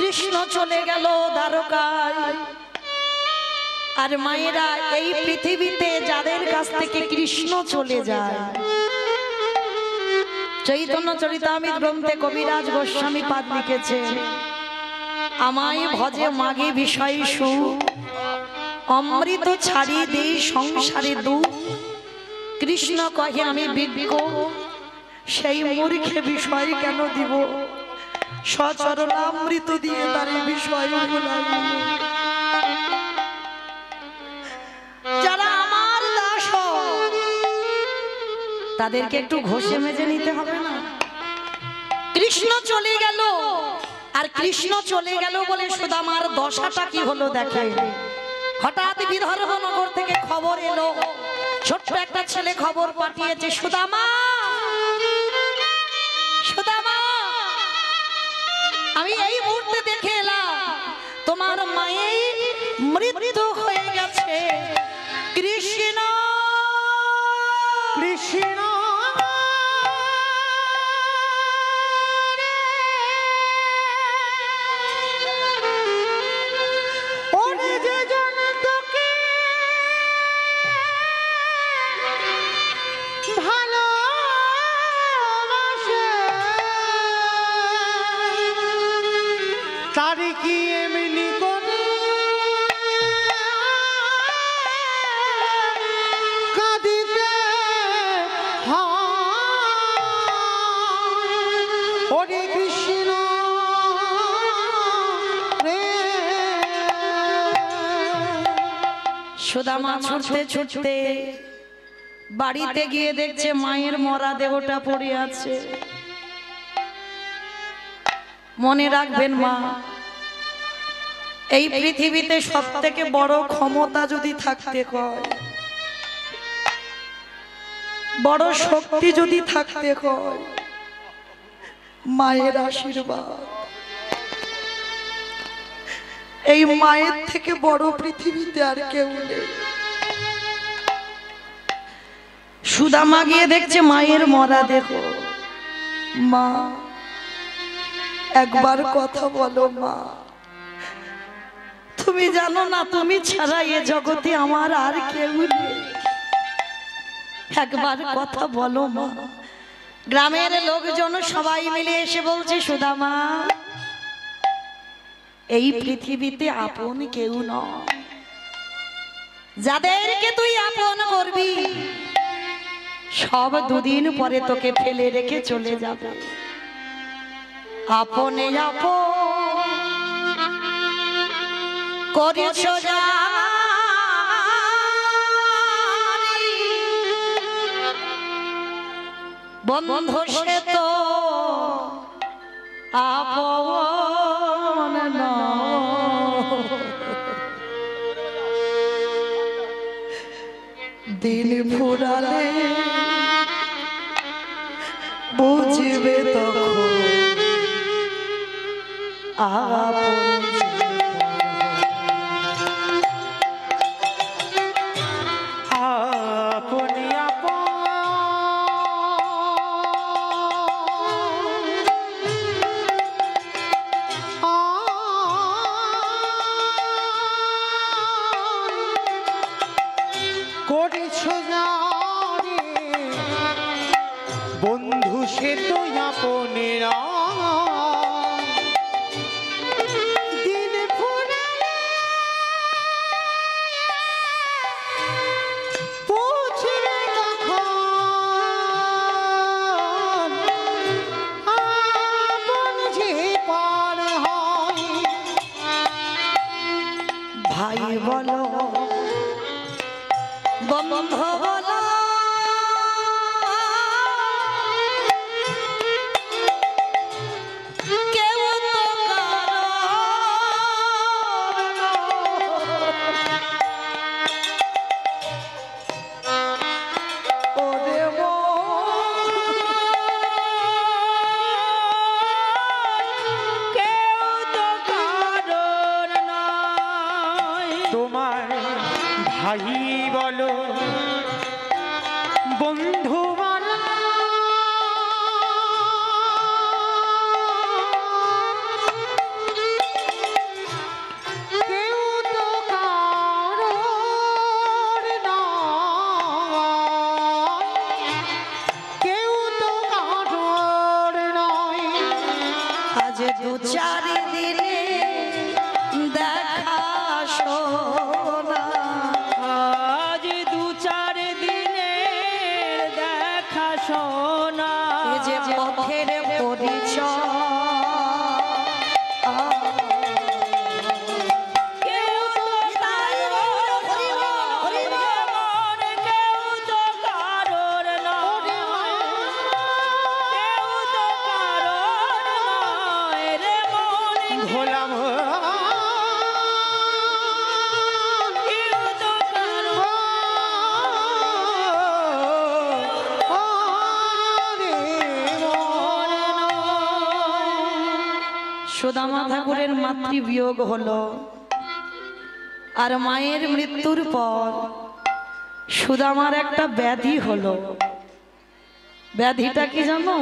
কৃষ্ণ চলে গেল দ্বারকায়। আর মায়েরা এই পৃথিবীতে যাদের কাছ থেকে কৃষ্ণ চলে যায়, চৈতন্য চরিতামৃত গ্রন্থে কবিরাজ গোস্বামী পাদ লিখেছে, আমায় ভজে মাগে বিষয় সুখ, অমৃত ছাড়ি দেই সংসারে দুঃখ। কৃষ্ণ কহে আমি বিজ্ঞ, সেই মূর্খে বিষয় কেন দিব, সচরণামৃত দিয়ে তার এই বিষয় ভুলাইব। যারা আমার দাস তাদেরকে একটু ঘষে মেজে নিতে হবে না? কৃষ্ণ চলে গেল, আর কৃষ্ণ চলে গেল বলে সুদামার দশাটা কি হলো দেখে। হঠাৎ বিদর্ভ নগর থেকে খবর এলো, ছোট্ট একটা ছেলে খবর পাঠিয়েছে, সুদামা সুদামা আমি এই মুহূর্তে দেখে এলাম তোমার মায়ের মৃত্যু হয়ে গেছে। কৃষ্ণ কৃষ্ণ সুদামা ছুটতে ছুটতে বাড়িতে গিয়ে দেখছে মায়ের মরা দেহটা পড়ে আছে। মনে রাখবেন মা, এই পৃথিবীতে সব থেকে বড় ক্ষমতা যদি থাকতে হয়, বড় শক্তি যদি থাকতে হয়, মায়ের আশীর্বাদ। এই মায়ের থেকে বড় পৃথিবীতে আর কেউ নেই। সুদামা গিয়ে দেখছে মায়ের মরা দেহ। মা একবার কথা বলো মা, তুমি জানো না তুমি ছাড়া এ জগতে আমার আর কেউ নেই। একবার কথা বলো মা। গ্রামের লোকজন সবাই মিলে এসে বলছে, সুদামা এই পৃথিবীতে আপন কেউ নয়, যাদেরকে তুই আপন করবি সব দুদিন পরে তোকে ফেলে রেখে চলে যাবে। আপনে আপন করেছ বন্ধু সে তো আপন দিল ফুরালে বুঝবে তখন আপন। বন্ধু সে তো আপনেরা দিন ফুরালে বুঝবে তখন আপন যে পার হয়। ভাই বলো বন্ধু বলো ভাই বলো বন্ধু বলো চারিদিনে দেখা শোনা, আজ দু চার দিনের দেখা শোনা, এ যে পথের পরিচয় কেউ তো কারোর নয়, মন কেউ তো কারোর নয়, কেউ তো কারোর নয় রে মন ভোলাম, কেউ তো সুদামা ঠাকুরের মাতৃবিয়োগ হলো, আর মায়ের মৃত্যুর পর সুদামার একটা ব্যাধি হলো। ব্যাধিটা কি জানো?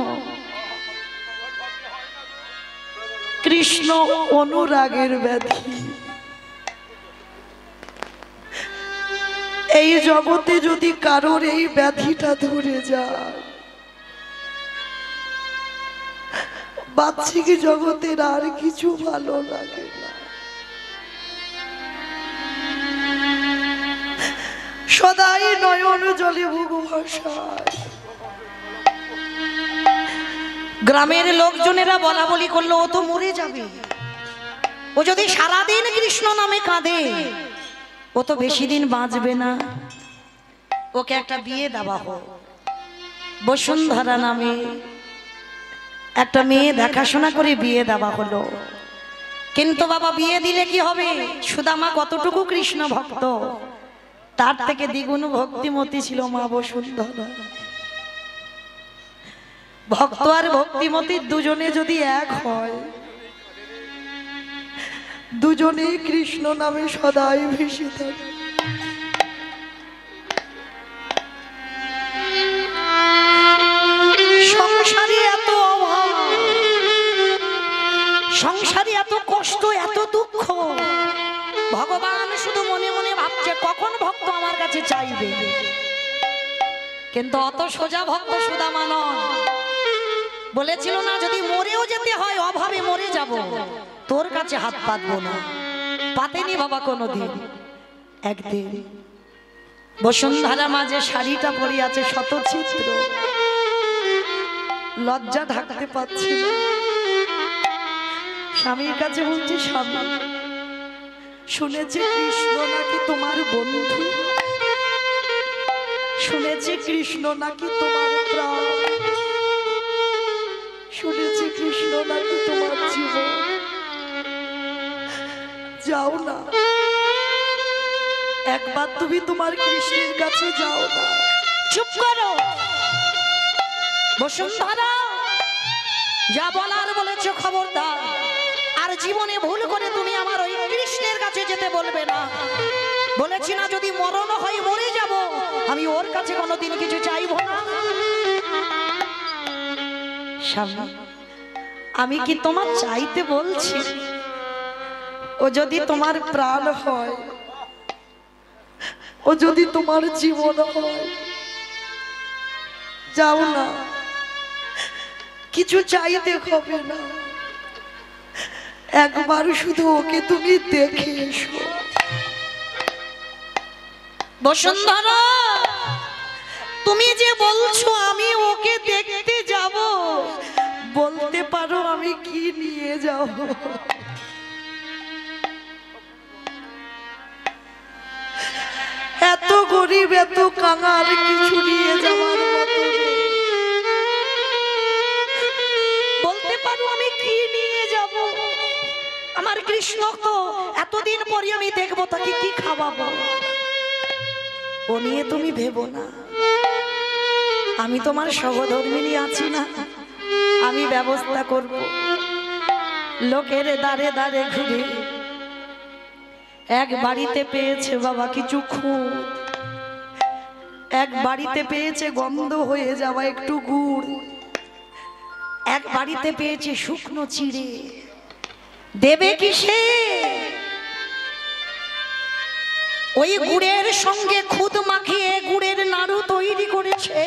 কৃষ্ণ অনুরাগের ব্যাধি। এই জগতে যদি কারোর এই ব্যাধিটা ধরে যায়, বাহ্যিক জগতের আর কিছু ভালো লাগে না। সদাই নয়ন জলে বুক ভাসায়। গ্রামের লোকজনেরা বলা বলি করলো, ও তো মরে যাবে, ও যদি সারাদিন কৃষ্ণ নামে কাঁদে ও তো বেশি দিন বাঁচবে না, ওকে একটা বিয়ে দেওয়া হোক। বসুন্ধরা নামে একটা মেয়ে দেখাশোনা করে বিয়ে দেওয়া হলো। কিন্তু বাবা, বিয়ে দিলে কি হবে? সুদামা কতটুকু কৃষ্ণ ভক্ত, তার থেকে দ্বিগুণ ভক্তিমতী ছিল মা বসুন্ধরা। ভক্ত আর ভক্তিমতীর দুজনে যদি এক হয়, দুজনেই কৃষ্ণ নামে সদাই ভেসে থাকে। সংসারে এত অভাব, সংসারে এত কষ্ট, এত দুঃখ, ভগবান শুধু মনে মনে ভাবছে কখন ভক্ত আমার কাছে চাইবে। কিন্তু অত সোজা ভক্ত সুদামা নয়। বলেছিল না, যদি মরেও যেতে হয়, অভাবে মরে যাব, তোর কাছে হাত পাতবো না। পাতেনি বাবা কোনোদিন। একদিন বসুন্ধরা মাঝে শাড়িটা পরে আছে শতচিত্র, লজ্জা ঢাকতে পারছি না। স্বামীর কাছে বলছি, স্বামী, শুনেছি কৃষ্ণ নাকি তোমার বন্ধু, শুনেছি কৃষ্ণ নাকি তোমার প্রাণ, শুনেছি কৃষ্ণ নাকি তোমার জীবন। যাও না, একবার তুমি তোমার কৃষ্ণের কাছে যাও না। চুপ করো বসুন্ধরা, যা বলার বলেছো খবরদার। আর জীবনে ভুল করে তুমি আমার ওই কৃষ্ণের কাছে যেতে বলবে না। বলেছি না, যদি মরণ হয় মরে যাব, আমি ওর কাছে কোনোদিন কিছু চাইব না। স্বামী, আমি কি তোমার চাইতে বলছি? ও যদি তোমার প্রাণ হয়, ও যদি তোমার জীবন হয়, যাও না, কিছু চাইতে হবে না, একবার শুধু ওকে তুমি দেখে এসো। বসুন্ধরা, তুমি যে বলছো আমি ওকে দেখতে যাব, বলতে পারো আমি কি নিয়ে যাব? এত গরিব, এত কাঙাল, কিছু নিয়ে যাওয়ার মতো নেই। বলতে পারো আমি কি নিয়ে যাব? আমার কৃষ্ণ তো এতদিন পরে আমি দেখবো, তাকে কি খাওয়াবো? ও নিয়ে তুমি ভেবো না, আমি তোমার সহধর্মিনী আছি না, আমি ব্যবস্থা করব। লোকের দাঁড়ে দাঁড়ে ঘুরে এক বাড়িতে পেয়েছে বাবা কিছু খুঁত, এক বাড়িতে পেয়েছে গন্ধ হয়ে যাওয়া একটু গুড়, এক বাড়িতে পেয়েছে শুকনো চিড়ে। দেবে কিসে? ওই গুড়ের সঙ্গে খুদ মাখিয়ে গুড়ের নাড়ু তৈরি করেছে।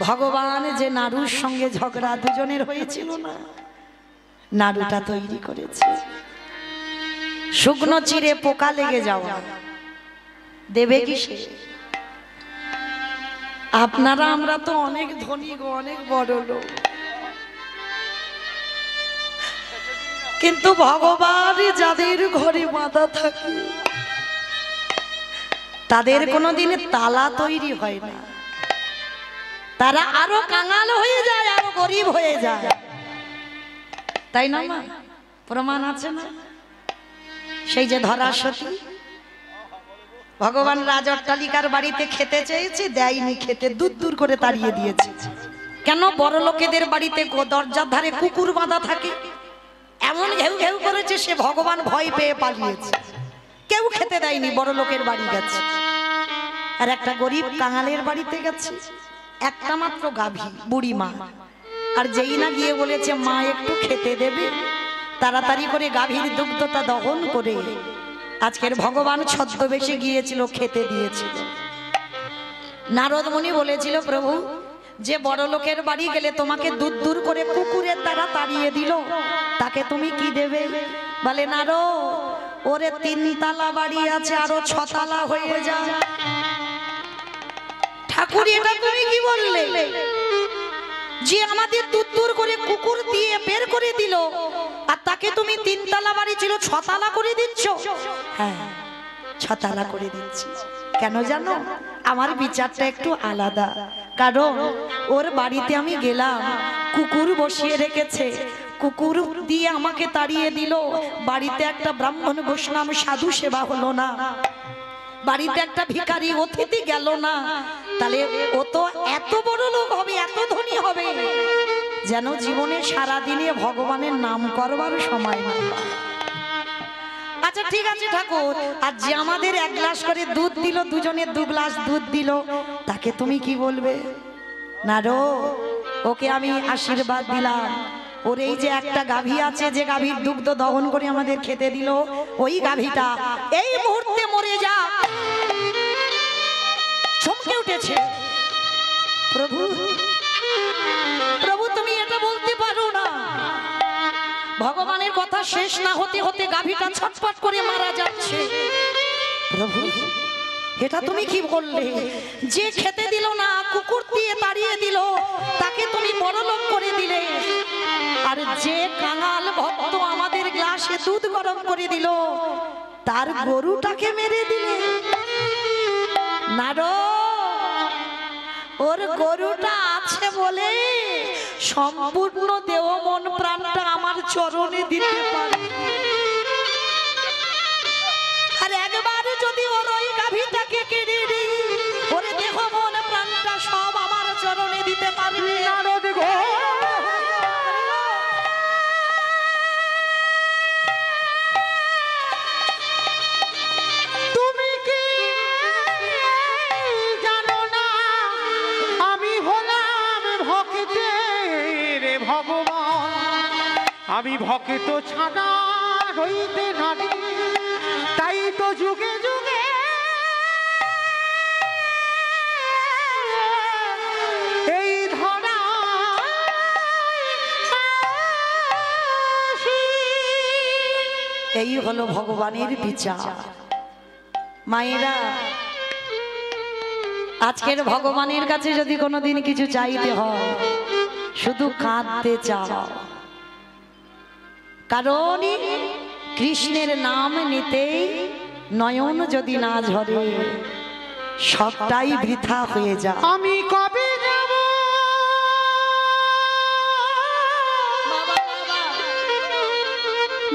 ভগবান যে নাড়ুর সঙ্গে ঝগড়া দুজনের হয়েছিল না, নাড়ুটা তৈরি করেছে। শুকনো চিড়ে পোকা লেগে যাওয়া দেবে কি সে? আপনারা আমরা তো অনেক ধনী গো, অনেক বড় লোক, কিন্তু ভগবান যাদের ঘরে বাঁধা থাকে তাদের কোনোদিন তালা তৈরি হয় না, তারা আরো কাঙাল হয়ে যায়, আরো গরিব হয়ে যায়, তাই না মা? প্রমাণ আছে না? সেই যে ধরাসতী, ভগবান রাজ অট্টালিকার বাড়িতে খেতে চেয়েছে, দেয়নি খেতে, দূর দূর করে তাড়িয়ে দিয়েছে। কেন? বড় লোকেদের বাড়িতে দরজার ধারে কুকুর বাঁধা থাকে, এমন ঘেউ ঘেউ করেছে সে ভগবান ভয় পেয়ে পালিয়েছে, কেউ খেতে দেয়নি, বড় লোকের বাড়ি গেছে। আর একটা গরিব কাঙালের বাড়িতে গেছে, একটা মাত্র গাভী, বুড়ি মা, আর যেই না গিয়ে বলেছে মা একটু খেতে দেবে, তাড়াতাড়ি করে গাভীর দুগ্ধটা দহন করে আজকের ভগবান ছদ্মবেশে গিয়েছিল, খেতে দিয়েছিল। নারদ মুনি বলেছিল, প্রভু যে বড় লোকের বাড়ি গেলে তোমাকে দূর দূর করে কুকুরের দ্বারা তাড়িয়ে দিল, তাকে তুমি কি দেবে? বলে, নারদ, ওরে 3 তালা বাড়ি আছে, আরো 6 তালা হয়ে যায়। ঠাকুর, এটা তুমি কি বললে? যে আমাদের দূর দূর করে কুকুর দিয়ে বের করে দিল, আর তাকে তুমি 3 তালা বাড়ি ছিল 6 তালা করে দিচ্ছ? হ্যাঁ, 6 তালা করে দিচ্ছি। কেন জানো? আমার বিচারটা একটু আলাদা, কারণ ওর বাড়িতে আমি গেলাম, কুকুর বসিয়ে রেখেছে, কুকুর দিয়ে আমাকে তাড়িয়ে দিল, বাড়িতে একটা ব্রাহ্মণ বৈষ্ণব সাধু সেবা হলো না, বাড়িতে একটা ভিখারি অতিথি গেল না, তাহলে ও তো এত বড় লোক হবে, এত ধনী হবে, যেন জীবনে সারা দিনে ভগবানের নাম করবার সময় না। আচ্ছা ঠিক আছে ঠাকুর, আর যে আমাদের 1 গ্লাস করে দুধ দিল, দুজনের 2 গ্লাস দুধ দিল, তাকে তুমি কি বলবে? না রো, ওকে আমি আশীর্বাদ দিলাম, ওর এই যে একটা গাভী আছে, যে গাভীর দুগ্ধ দহন করে আমাদের খেতে দিল, ওই গাভীটা এই মুহূর্তে মরে যা। চমকে উঠেছে, প্রভু, প্রভু তুমি এটা বলতে পারো না? ভগবানের কথা শেষ না হতে হতে গাভীটা ছটফট করে মারা যাচ্ছে। প্রভু, এটা তুমি কি বললে? যে খেতে দিল না, কুকুর দিয়ে তাড়িয়ে দিল, তাকে তুমি বড়লোক করে দিলে, আর যে কাঙাল ভক্ত আমাদের গ্লাসে দুধ গরম করে দিল, তার গরুটাকে মেরে দিলে। নারদ, ওর গরুটা আছে বলে সম্পূর্ণ দেহ মন প্রাণটা আমার চরণে দিতে পারে, আর একবার যদি ওর ওই গাভীটাকে কেড়ে দিই, ওর দেহ মন প্রাণটা সব আমার চরণে দিতে পারবে। নারদ গো, তুমি কি জানো না আমি হলাম ভক্তের ভগবান, আমি ভক্ত ছাড়া হইতে নারী, তাই তো যুগে যুগে এই ধরা এই হলো ভগবানের বিচার। মায়েরা, আজকের ভগবানের কাছে যদি কোনোদিন কিছু চাইতে হয়, শুধু কাঁদতে চাও, কারণ কৃষ্ণের নাম নিতেই নয়ন যদি না ঝরে, সবটাই বৃথা হয়ে যায়। আমি কবে যাব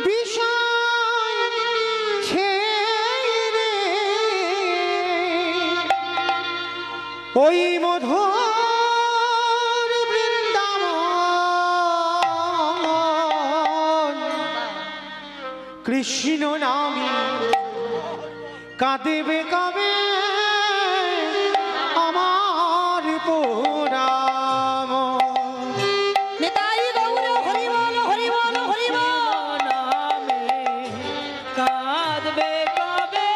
বিষয় ছেড়ে ওই মধুর বৃন্দাবন, কৃষ্ণ নামে কাঁদেবে কবে আমার পুরাম। নিতাই গৌর হরি বল, হরি বল, হরি বল। নামে কাঁদবে কবে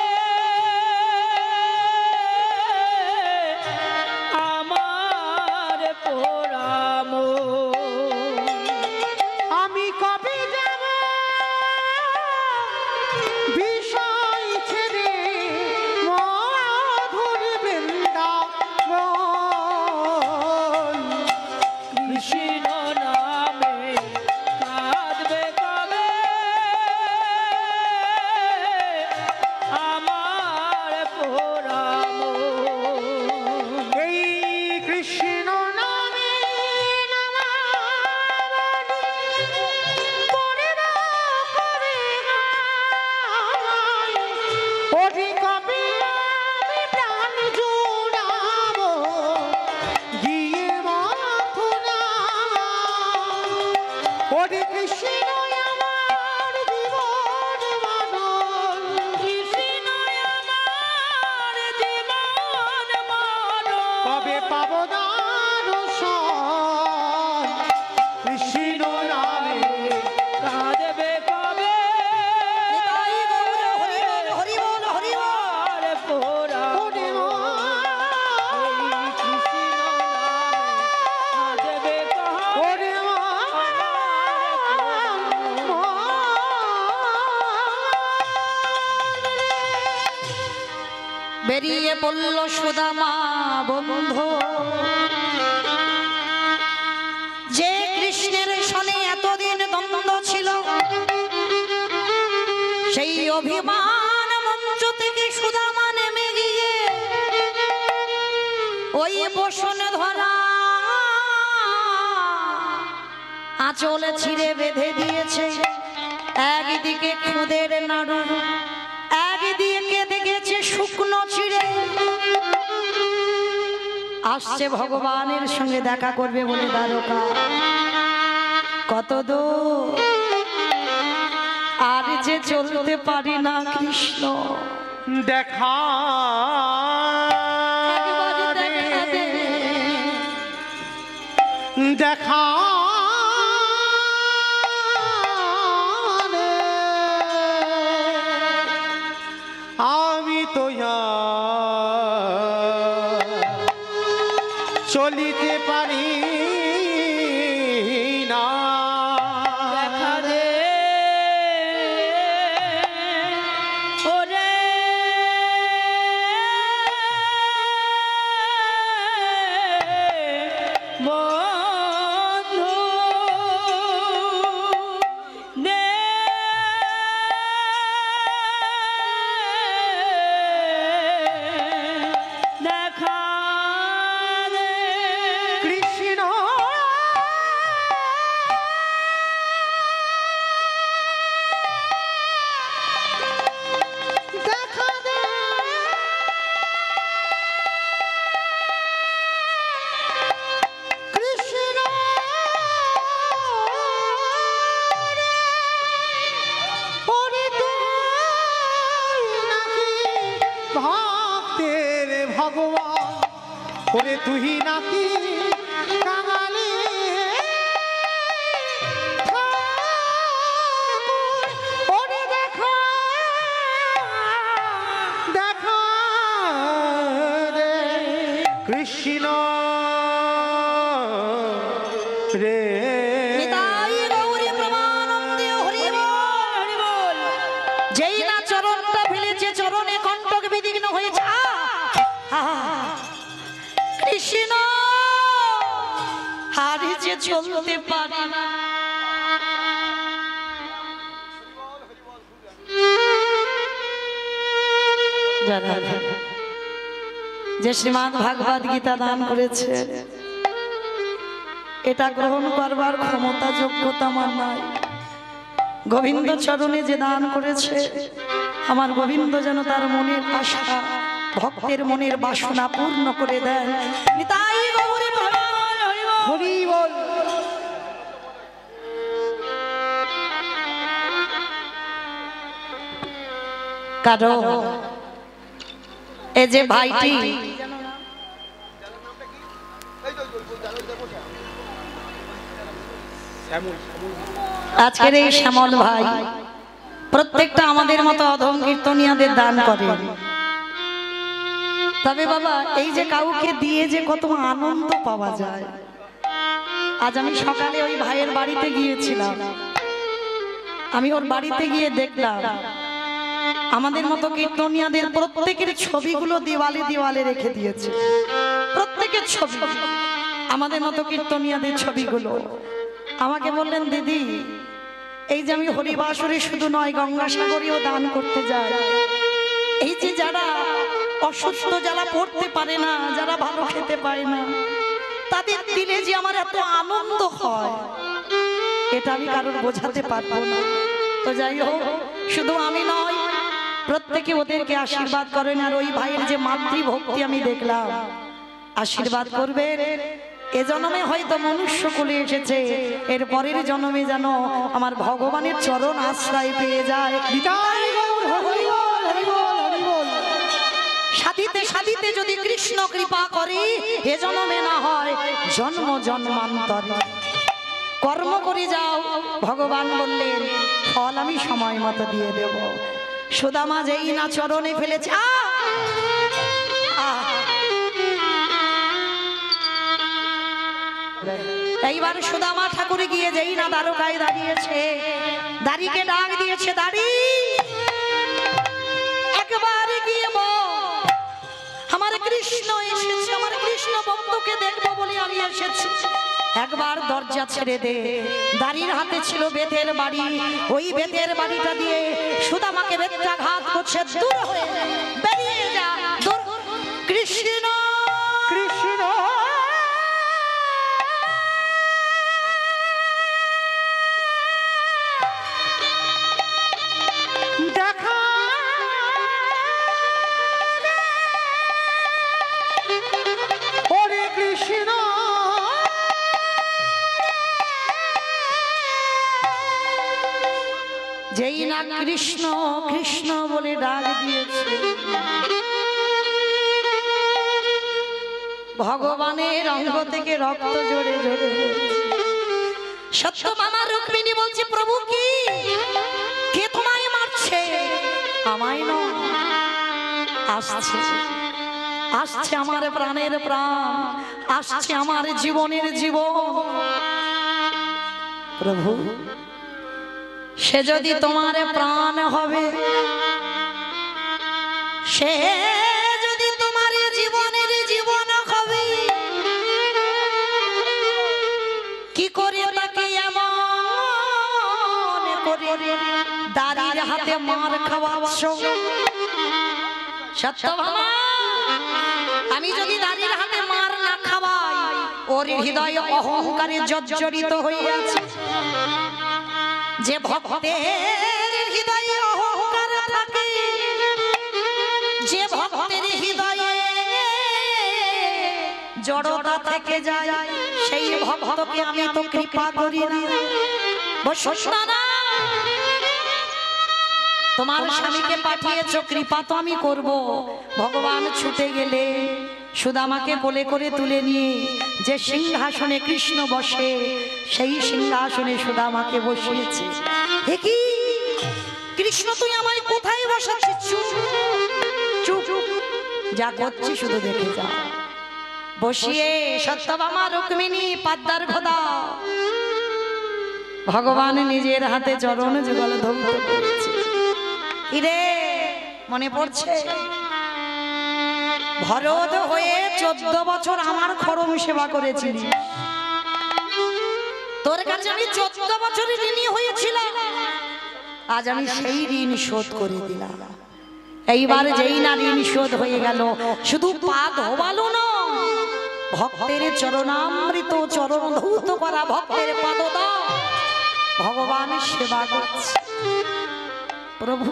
আমার বেরিয়ে পড়ল সুদামা বন্ধু, যে কৃষ্ণের সনে এতদিন দ্বন্দ্ব ছিল, সেই অভিমান মঞ্চ থেকে সুদামা নেমে গিয়ে ওই বসনে ধরা আঁচল ছিঁড়ে বেঁধে দিয়েছে। একদিকে খুদের নাড়ু, একদিকে দেখেছে শুকনো ছিঁড়ে। আসছে ভগবানের সঙ্গে দেখা করবে বলে দ্বারকা। কত দূর আর যে চলতে পারি না কৃষ্ণ, দেখা দে, দেখা দে, আমি তো চলিতে পারি না। দেখা দে ওরে বন্ধু, দে দেখা দে কৃষ্ণ দেখা দে, কৃষ্ণ ওরে তুই নাকি ভক্তের ভগবান, ওরে তুই নাকি কাঙালি ঠাকুর, ওরে দেখা দেখা রে কৃষ্ণ রে। নিতাই গৌরী প্রমানন্দে হরি বল। যেই না চরণটা ফেলেছে, চরণে কণ্টক বিদীর্ণ হয়েছে। কৃষ্ণ হারি যে চলতে পারে না। যে শ্রীমদ্ ভাগবত গীতা দান করেছে, এটা গ্রহণ করবার ক্ষমতা যোগ্যতা আমার নাই। গোবিন্দ চরণে যে দান করেছে, আমার গোবিন্দ যেন তার মনের আশা, ভক্তের মনের বাসনা পূর্ণ করে দেয়। নিতাই গৌরী প্রমানন্দে হরি বল। কারণ এই যে ভাইটি আজকের এই শ্যামল ভাই প্রত্যেকটা আমাদের মতো অধম কীর্তনিয়াদের দান করে। তবে বাবা, এই যে কাউকে দিয়ে যে কত আনন্দ পাওয়া যায়। আজ আমি সকালে ওই ভাইয়ের বাড়িতে গিয়েছিলাম, আমি ওর বাড়িতে গিয়ে দেখলাম আমাদের মতো কীর্তনিয়াদের প্রত্যেকের ছবিগুলো দেওয়ালে দেওয়ালে রেখে দিয়েছে। প্রত্যেকের ছবি, আমাদের মতো কীর্তনিয়াদের ছবিগুলো। আমাকে বললেন, দিদি এই যে আমি হরিবাসরে শুধু নয়, গঙ্গাসাগরেও দান করতে যাই। এই যে যারা অসুস্থ, যারা পড়তে পারে না, যারা ভালো খেতে পারে না, তাদের দিলে যে আমার এত আনন্দ হয়, এটা আমি কারোর বোঝাতে পারবো না। তো যাই হোক, শুধু আমি নয়, প্রত্যেকে ওদেরকে আশীর্বাদ করেন। আর ওই ভাইয়ের যে মাতৃভক্তি আমি দেখলাম, আশীর্বাদ করবেন। এ জন্মে হয়তো মনুষ্য কুলে এসেছে, এর পরের জন্মে যেন আমার ভগবানের চরণ আশ্রয় পেয়ে যায়। সাধিতে সাধিতে যদি কৃষ্ণ কৃপা করে, এ জন্মে না হয় জন্ম জন্মান্তরে কর্ম করে যাও। ভগবান বললেন, ফল আমি সময় মতো দিয়ে দেব। সুদামা যেই না চরণে ফেলেছে, এইবার সুদামা ঠাকুর গিয়ে যেই না দ্বারকায় দাঁড়িয়েছে, দাড়িকে ডাক দিয়েছে, দাড়ি একবার গিয়ে তোকে দেখবো বলে আমি এসেছি, একবার দরজা ছেড়ে দে। দাড়ির হাতে ছিল বেতের বাড়ি, ওই বেতের বাড়িটা দিয়ে সুদামাকে বেত্রাঘাত করছে। দূর হয়ে বেরিয়ে যা, দূর। কৃষ্ণ কৃষ্ণ দেখা ওরে কৃষ্ণ যেই না কৃষ্ণ কৃষ্ণ বলে ডাক দিয়েছে, ভগবানের অঙ্গ থেকে রক্ত জোরে জোরে সত্যভামা রুক্মিণী বলছে, প্রভু কি কে তোমায় মারছে? আমায় নয়, আসছে আসছে আমার প্রাণের প্রাণ, আসছে আমার জীবনের জীবন। প্রভু সে যদি তোমার প্রাণ হবে, সে যদি তোমার জীবনের জীবন হবে, কি করে তাকে এমন করে দাড়ির হাতে মার খাওয়াচ্ছ? সত্যভামা, আমি যদি দাড়ির হাতে মার না খাওয়াই, ওর হৃদয় অহংকারে জর্জরিত হয়ে আছে। যে ভক্তের হৃদয়ে অহংকার থাকে, যে ভক্তের হৃদয়ে জড়তা থেকে যায়, সেই ভক্তকে আমি তো কৃপা করি না। না, তোমার স্বামীকে পাঠিয়েছ, কৃপা তো আমি করব। ভগবান ছুটে গেলে সুদামাকে কোলে করে তুলে নিয়ে যে সিংহাসনে কৃষ্ণ বসে, সেই সিংহাসনে সুদামাকে বসিয়েছে। হে কি কৃষ্ণ, তুই আমায় কোথায় বসাচ্ছিস? চুপ চুপ, যা করছি শুধু দেখে যা। বসিয়ে সত্যভামা রুক্মিণী পাদ্দার খোদা, ভগবান নিজের হাতে চরণ যুগল ধৌত করেছে। ইরে মনে পড়ছে, ভরত হয়ে 14 বছর আমার খড়ম সেবা করেছিলি, তোর কাছে আমি 14 বছরের ঋণী হয়েছিলাম। আজ আমি সেই ঋণ শোধ করে দিলাম। এইবার যেই না ঋণ শোধ হয়ে গেল, শুধু পা ধোবালো না, ভক্তের চরণামৃত চরণ ধৌত করা ভক্তের পাদদাও ভগবান সেবা করছে। প্রভু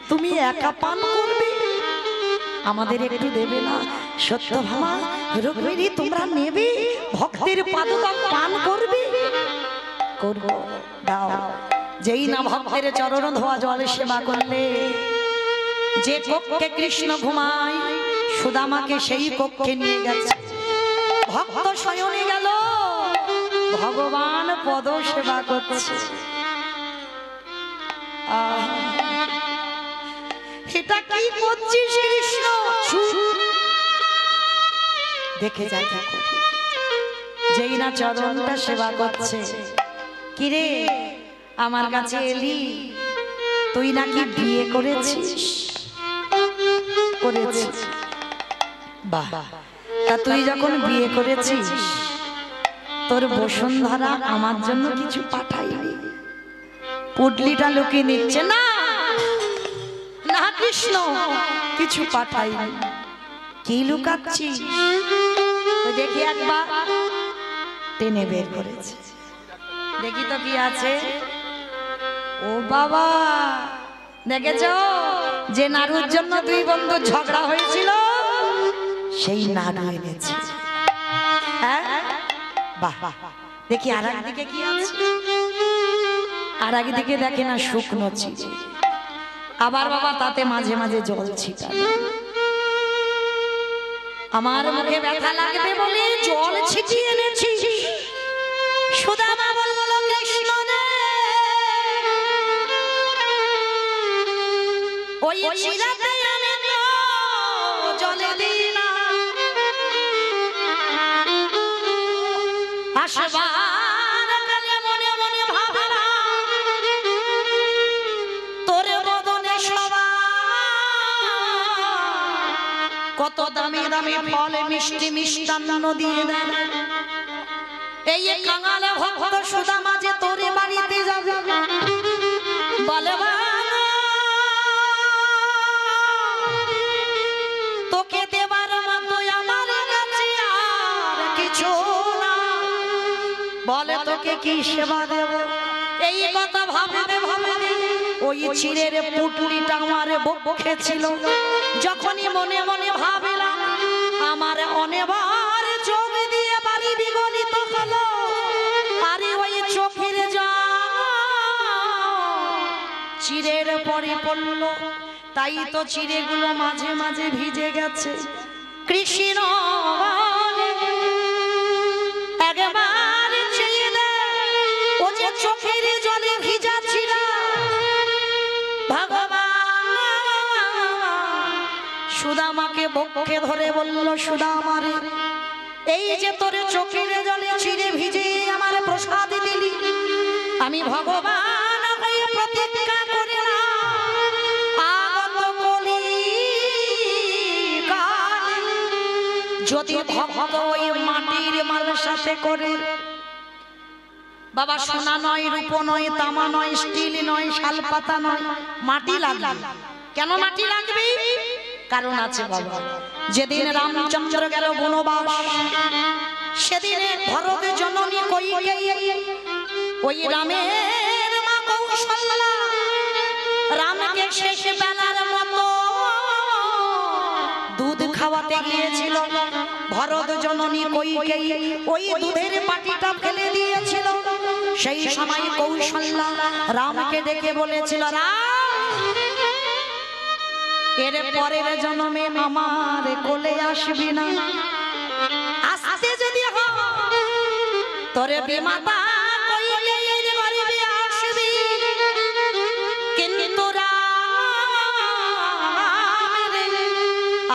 তুমি একা পান করবে, আমাদের একটু দেবে না? সত্যভামা রুক্মিণী তোমরা নেবে, ভক্তের পাদুকা পান করবে? করব, দাও। যেই না ভক্তের চরণ ধোয়া জলে সেবা করলে, যে কক্ষে কৃষ্ণ ঘুমায়, সুদামাকে সেই কক্ষে নিয়ে গেছে। ভক্ত শয়নে গেল, ভগবান পদ সেবা করছে। এটা কি করছিস কৃষ্ণ? দেখে যা, যেই না চরণটা সেবা করছে। কিরে আমার কাছে এলি, তুই নাকি বিয়ে করেছিস? করেছিস, বাহ। তা তুই যখন বিয়ে করেছিস, তোর বসুন্ধরা আমার জন্য কিছু পাঠাইনি? পুডলিটা লুকিয়ে নিচ্ছে না, না কৃষ্ণ কিছু পাঠাইনি। কি লুকাচ্ছিস? দেখি একবার টেনে বের করেছে, দেখি তো কি আছে। ও বাবা, দেখেছ যে নাড়ুর জন্য দুই বন্ধু ঝগড়া হয়েছিল, সেই নাড়ু এনেছে। হ্যাঁ বাহ, দেখি আর একদিকে কি আছে। আর একদিকে দেখে না শুকনো চিড়ে, আবার বাবা তাতে মাঝে মাঝে জল ছিটানো। আমার মুখে ব্যথা লাগবে বলে জল ছিটিয়ে এনেছি। সুদামা বলল, কৃষ্ণ রে, ওই চিরাতে আমি তো জলে দিই না, আসবার কালে মনে মনে ভাবনা, তোর বদনে সবা কত দামি দামি ফল মিষ্টি মিষ্টান্ন দিয়ে দেন। এই কাঙাল ভক্ত সুদামা যে তোরে বাড়িতে যাবে, বলে তোকে দেবার মতো আমার কাছে আর কিছু না, বলে তোকে কি সেবা দেব। এই কথা ভাবতে ভাবতে ওই চিড়ের পুটলিটা আমার বক্ষে ছিল। যখনই মনে মনে ভাবলাম আমার অনেবার চোখ দিয়ে বাড়ি বিগলিত হলো, আরে ওই চোখের জল চিড়ের পরে পড়লো, তাই তো চিড়েগুলো মাঝে মাঝে ভিজে গেছে। কৃষ্ণ একবার চেয়ে দেয়, ও যে চোখের জলে ভিজা ছিল, ভগবান সুদামাকে বক্ষে ধরে বলল, সুদামা রে, এই যে তোর চোখের জলে চিড়ে ভিজে আমার প্রসাদ দিলি, আমি ভগবান হয়ে প্রতিজ্ঞা করি না, আগত কলিকালে যদি ভক্ত ওই মাটির মাল সাথে করে, বাবা সোনা নয়, রূপ নয়, তামা নয়, স্টিল নয়, শালপাতা নয়, মাটি লাগবে। কেন মাটি লাগবে? কারণ আছে বাবা। যেদিন রামচন্দ্র গেল বনবাস, সেদিনে ভরত জননী কইকেয়ী ওই রামের মা কৌশল্যা রামকে শেষ বেলার মতো দুধ খাওয়াতে গিয়েছিল। ভরত জননী কইকেয়ী ওই দুধের বাটিটা ফেলে দিয়েছিল। সেই সময় কৌশল্যা রামকে ডেকে বলেছিল, রাম, এর পরের জন্মে আমার কোলে আসবি না, আসতে যদি হয় তোরে বিমাতা কইকেয়ীর গর্ভে আসবি, কিন্তু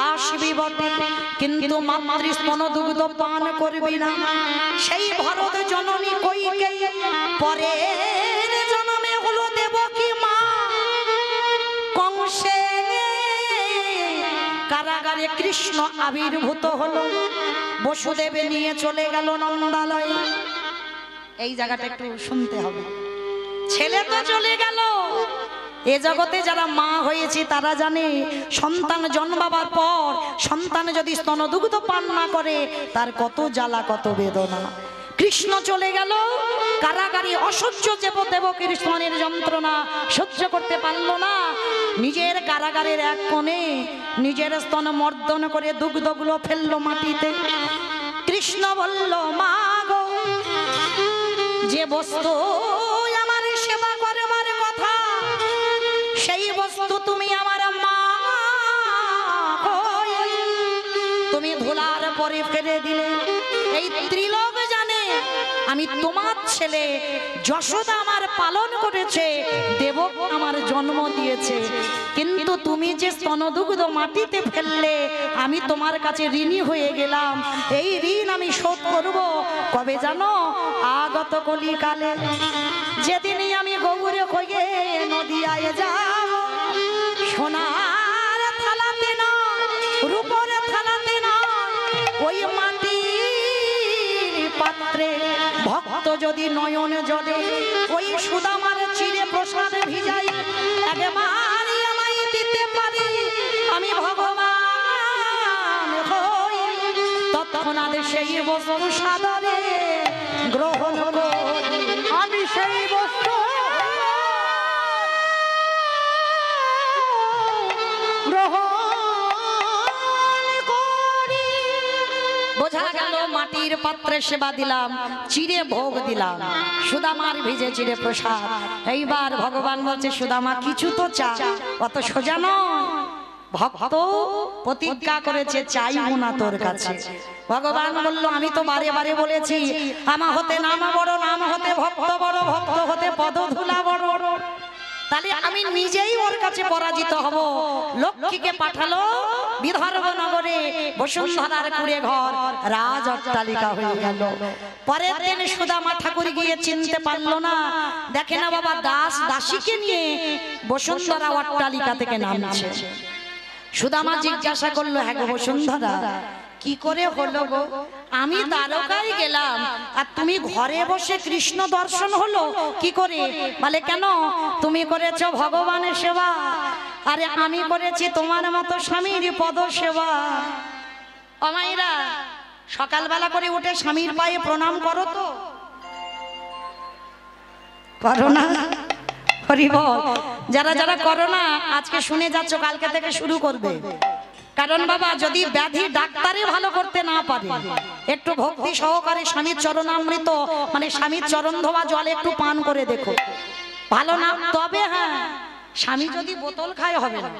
আসবি বটে, কিন্তু মাতৃস্তন দুগ্ধ পান করবি না। সেই ভরত জননী কইকেয়ী পরের জন্মে হলো দেবকী মা। কংসে কারাগারে কৃষ্ণ আবির্ভূত হলো, বসুদেবে নিয়ে চলে গেল নন্দালয়। এই জায়গাটা একটু শুনতে হবে। ছেলে তো চলে গেল, এ জগতে যারা মা হয়েছে তারা জানে সন্তান জন্মাবার পর সন্তান যদি স্তনদুগ্ধ পান না করে তার কত জ্বালা, কত বেদনা। কৃষ্ণ চলে গেল কারাগারে, অসহ্য দেবকীর স্তনের যন্ত্রণা সহ্য করতে পারল না। নিজের কারাগারের এক কোণে নিজের স্তন মর্দন করে দুগ্ধগুলো ফেললো মাটিতে। কৃষ্ণ বলল, মা গো, যে বস্তু আমার সেবা করবার কথা সেই বস্তু তুমি আমার মা তুমি ধুলার পরে ফেলে দিলে। এই ত্রিলোক জানে আমি তোমার ছেলে, যশোদা আমার পালন করেছে, দেবক আমার জন্ম দিয়েছে, কিন্তু তুমি যে স্তনদুগ্ধ মাটিতে ফেললে আমি তোমার কাছে ঋণী হয়ে গেলাম। এই ঋণ আমি শোধ করব কবে জানো? আগত কলিকালে, যেদিনই আমি গৌরে কয়ে নদিয়ায় যাব, সোনার থালাতে নয়, রূপর থালাতে নয়, ওই মাটির পাত্রে ভক্ত যদি নয়ন জলে ওই সুদামার চিড়ে প্রসাদ ভিজাই একবারই আমায় দিতে পারি, আমি ভগবান হই, তৎক্ষণাৎ সেই বস্তু সাদরে গ্রহণ করি। আমি সেই বস্তু গ্রহণ করি। বোঝা গেল মাটির পাত্রে সেবা দিলাম, চিড়ে ভোগ দিলাম, সুদামার ভিজে চিড়ে প্রসাদ। এইবার ভগবান বলছে, সুদামা কিছু তো চা, অত সোজা নয়। ভক্ত প্রতিজ্ঞা করেছে চাইব না তোর কাছে। ভগবান বলল, আমি তো বারে বারে বলেছি আমা হতে নাম বড়, নাম হতে ভক্ত বড়, ভক্ত হতে পদধূলা বড়। তাহলে আমি নিজেই ওর কাছে পরাজিত হব। লক্ষ্মীকে পাঠালো বিদর্ভ নগরে, বসুন্ধরার কুড়ে ঘর রাজ অট্টালিকা হয়ে গেল। পরের দিন সুদামা ঠাকুর গিয়ে চিনতে পারলো না, দেখে না বাবা দাস দাসীকে নিয়ে বসুন্ধরা অট্টালিকা থেকে নামছে। সুদামা জিজ্ঞাসা করলো, হ্যাঁ গো বসুন্ধরা, কি করে হলো গো? আমি দ্বারকায় গেলাম আর তুমি ঘরে বসে কৃষ্ণ দর্শন হলো কি করে? বলে কেন, তুমি করেছো ভগবানের সেবা, আরে আমি করেছি তোমার মতো স্বামীর পদ সেবা। ও মায়েরা, সকালবেলা করে উঠে স্বামীর পায়ে প্রণাম করো তো? করো না? হরি বল। যারা যারা করো না আজকে শুনে যাচ্ছ, কালকে থেকে শুরু করবে। কারণ বাবা, যদি ব্যাধি ডাক্তারে ভালো করতে না পারে, একটু ভক্তি সহকারে স্বামীর চরণামৃত মানে স্বামীর চরণ ধোয়া জল একটু পান করে দেখো, ভালো না? তবে হ্যাঁ, স্বামী যদি বোতল খায় হবে না,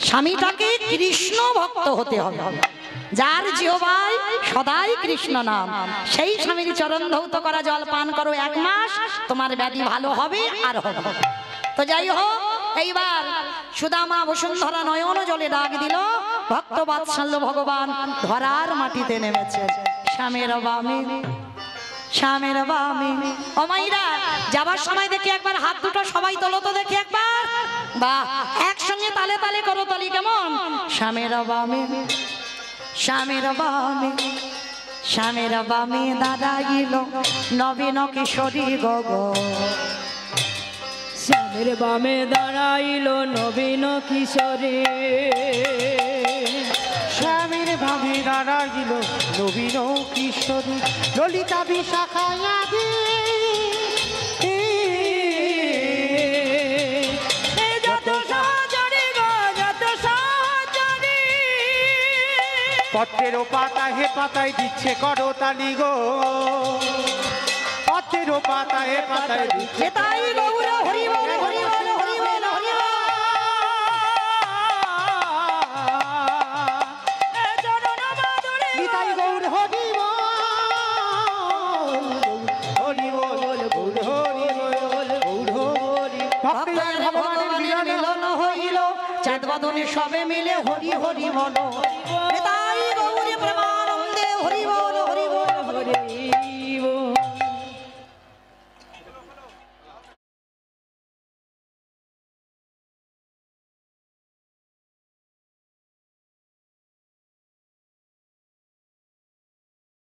স্বামীটাকে কৃষ্ণ ভক্ত হতে হবে, যার জিহ্বায় সদাই কৃষ্ণ নাম, সেই স্বামীর চরণ ধৌত করা জল পান করো 1 মাস, তোমার ব্যাধি ভালো হবে আর হবে। তো যাই হোক, এইবার সুদামা বসুন্ধরা নয়ন জলে ডাক দিল, ভক্ত বাৎসল্য ভগবান ধরার মাটিতে নেমেছে। শ্যামের বামে, শ্যামের বামে। ও মাইরা, যাবার সময় দেখি একবার হাত দুটো সবাই তোলো তো দেখি একবার, বাহ, একসঙ্গে তালে তালে করো তালি, কেমন? শ্যামের বামে, শ্যামের বামে, শ্যামের বামে দাঁড়াইল নবীন কিশোরী গগ। শ্যামের বামে দাঁড়াইল নবীন কিশোরী, শ্যামের বামে দাঁড়াইল নবীন কিশোরী, ললিতা বিশাখায়াদি যত সহচরী গো, যত সহচরী। পত্রেরও পাতা হে পাতায় দিচ্ছে করতালি গো, পত্রেরও পাতা হে পাতায় দিচ্ছে। তাই গৌর হরি বল, হরি বল, হরি বল, হরি বল। নিতাই গৌর হরি বল, হরি বল, গৌর হরি বল, গৌর হরি। ভক্তের ভগবানের মিলন মিলন হইল, চাঁদ বদনে সবে মিলে হরি হরি বলো।